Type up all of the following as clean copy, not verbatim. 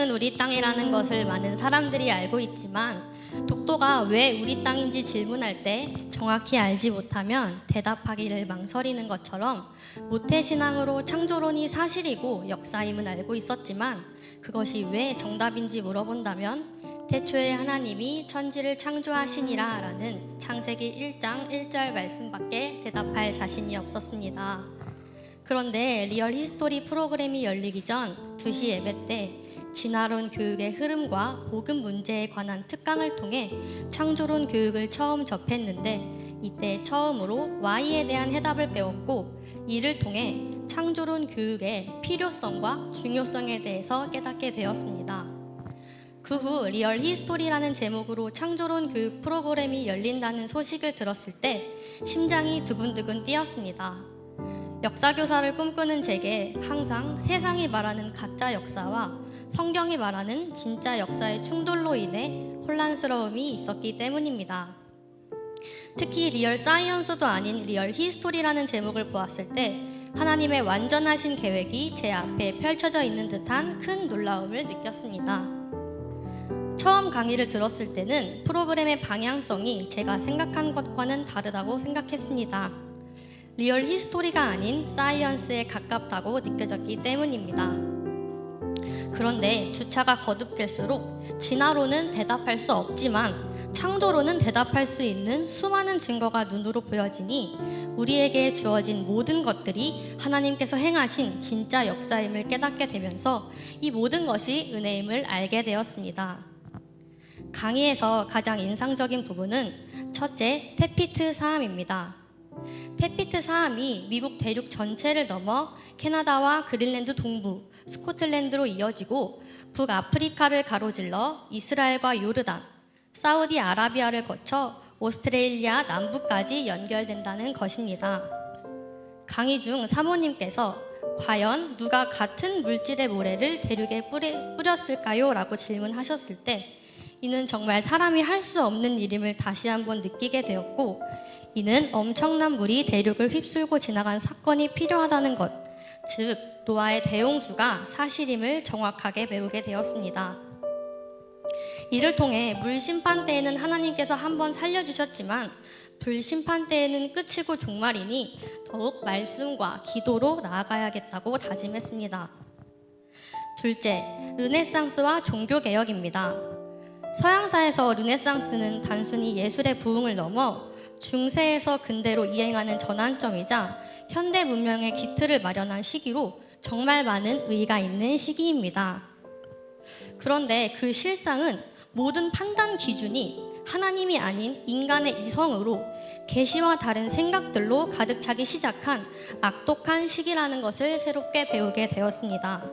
독도는 우리 땅이라는 것을 많은 사람들이 알고 있지만 독도가 왜 우리 땅인지 질문할 때 정확히 알지 못하면 대답하기를 망설이는 것처럼 모태신앙으로 창조론이 사실이고 역사임은 알고 있었지만 그것이 왜 정답인지 물어본다면 태초에 하나님이 천지를 창조하시니라 라는 창세기 1장 1절 말씀밖에 대답할 자신이 없었습니다. 그런데 리얼 히스토리 프로그램이 열리기 전 2시 예배 때 진화론 교육의 흐름과 복음 문제에 관한 특강을 통해 창조론 교육을 처음 접했는데 이때 처음으로 Y에 대한 해답을 배웠고 이를 통해 창조론 교육의 필요성과 중요성에 대해서 깨닫게 되었습니다. 그 후 리얼 히스토리라는 제목으로 창조론 교육 프로그램이 열린다는 소식을 들었을 때 심장이 두근두근 뛰었습니다. 역사교사를 꿈꾸는 제게 항상 세상이 말하는 가짜 역사와 성경이 말하는 진짜 역사의 충돌로 인해 혼란스러움이 있었기 때문입니다. 특히 리얼 사이언스도 아닌 리얼 히스토리라는 제목을 보았을 때 하나님의 완전하신 계획이 제 앞에 펼쳐져 있는 듯한 큰 놀라움을 느꼈습니다. 처음 강의를 들었을 때는 프로그램의 방향성이 제가 생각한 것과는 다르다고 생각했습니다. 리얼 히스토리가 아닌 사이언스에 가깝다고 느껴졌기 때문입니다. 그런데 주차가 거듭될수록 진화론은 대답할 수 없지만 창조론은 대답할 수 있는 수많은 증거가 눈으로 보여지니 우리에게 주어진 모든 것들이 하나님께서 행하신 진짜 역사임을 깨닫게 되면서 이 모든 것이 은혜임을 알게 되었습니다. 강의에서 가장 인상적인 부분은 첫째, 테피트 사암입니다. 테피트 사암이 미국 대륙 전체를 넘어 캐나다와 그린랜드 동부, 스코틀랜드로 이어지고 북아프리카를 가로질러 이스라엘과 요르단, 사우디아라비아를 거쳐 오스트레일리아 남부까지 연결된다는 것입니다. 강의 중 사모님께서 과연 누가 같은 물질의 모래를 대륙에 뿌렸을까요? 라고 질문하셨을 때 이는 정말 사람이 할 수 없는 일임을 다시 한번 느끼게 되었고 이는 엄청난 물이 대륙을 휩쓸고 지나간 사건이 필요하다는 것, 즉 노아의 대홍수가 사실임을 정확하게 배우게 되었습니다. 이를 통해 물 심판 때에는 하나님께서 한번 살려주셨지만 불 심판 때에는 끝이고 종말이니 더욱 말씀과 기도로 나아가야겠다고 다짐했습니다. 둘째, 르네상스와 종교개혁입니다. 서양사에서 르네상스는 단순히 예술의 부흥을 넘어 중세에서 근대로 이행하는 전환점이자 현대 문명의 기틀을 마련한 시기로 정말 많은 의의가 있는 시기입니다. 그런데 그 실상은 모든 판단 기준이 하나님이 아닌 인간의 이성으로 계시와 다른 생각들로 가득 차기 시작한 악독한 시기라는 것을 새롭게 배우게 되었습니다.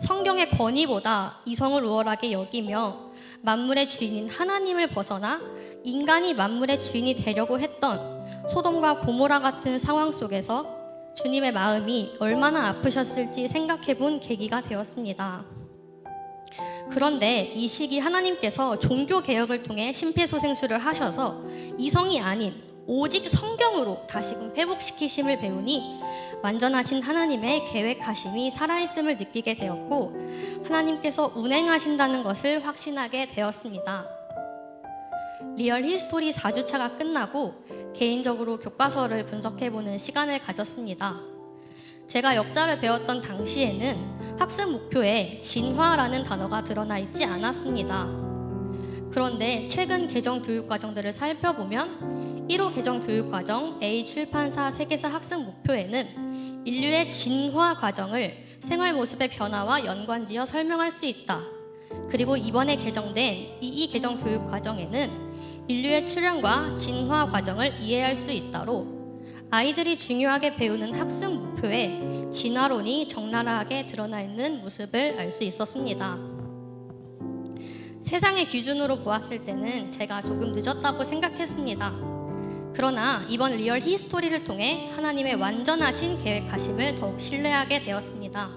성경의 권위보다 이성을 우월하게 여기며 만물의 주인인 하나님을 벗어나 인간이 만물의 주인이 되려고 했던 소돔과 고모라 같은 상황 속에서 주님의 마음이 얼마나 아프셨을지 생각해 본 계기가 되었습니다. 그런데 이 시기 하나님께서 종교개혁을 통해 심폐소생술을 하셔서 이성이 아닌 오직 성경으로 다시금 회복시키심을 배우니 완전하신 하나님의 계획하심이 살아있음을 느끼게 되었고 하나님께서 운행하신다는 것을 확신하게 되었습니다. 리얼 히스토리 4주차가 끝나고 개인적으로 교과서를 분석해보는 시간을 가졌습니다. 제가 역사를 배웠던 당시에는 학습 목표에 진화라는 단어가 드러나 있지 않았습니다. 그런데 최근 개정 교육과정들을 살펴보면 1호 개정 교육과정 A 출판사 세계사 학습 목표에는 인류의 진화 과정을 생활 모습의 변화와 연관지어 설명할 수 있다. 그리고 이번에 개정된 2이 개정 교육과정에는 인류의 출현과 진화 과정을 이해할 수 있다로 아이들이 중요하게 배우는 학습 목표에 진화론이 적나라하게 드러나 있는 모습을 알 수 있었습니다. 세상의 기준으로 보았을 때는 제가 조금 늦었다고 생각했습니다. 그러나 이번 리얼 히스토리를 통해 하나님의 완전하신 계획하심을 더욱 신뢰하게 되었습니다.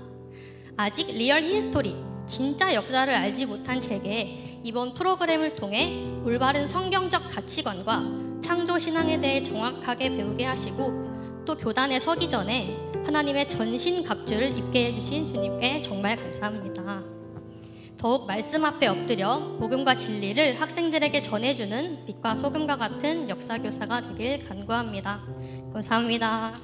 아직 리얼 히스토리, 진짜 역사를 알지 못한 제게 이번 프로그램을 통해 올바른 성경적 가치관과 창조신앙에 대해 정확하게 배우게 하시고 또 교단에 서기 전에 하나님의 전신갑주를 입게 해주신 주님께 정말 감사합니다. 더욱 말씀 앞에 엎드려 복음과 진리를 학생들에게 전해주는 빛과 소금과 같은 역사교사가 되길 간구합니다. 감사합니다.